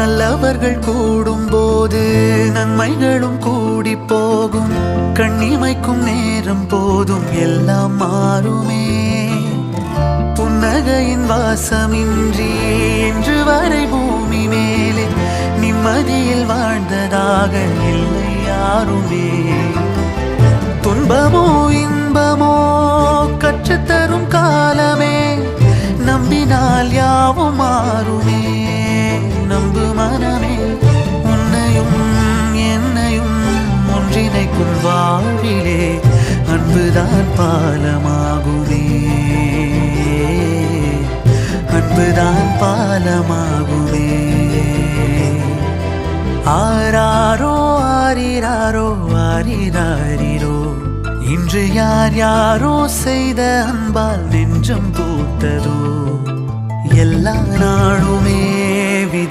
நல்லவர்கள் கூடும்போது நன்மைகளும் கூடி போகும். கண்ணிமைக்கும் நேரம் போதும் எல்லாம் மாறுமே. புன்னகையின் வாசமின்றி இன்று வரை பூமி மேலே நிம்மதியில் வாழ்ந்ததாக இல்லை யாருமே. துன்பமோ இன்பமோ கற்றுத்தரும் காலமே, நம்பினால் யாவும் மாறுமே. நம்பு மனமே, உன்னையும் என்னையும் ஒன்றிணைக்கும் வாழ்விலே அன்புதான் பாலமாகுமே. அன்புதான் பாலமாகுமே. ஆராரோ ஆரிராரோ ஆரிராரிரோ, இன்று யார் யாரோ செய்த அன்பால் நெஞ்சம் பூத்ததோ. எல்லா நாளுமே விதை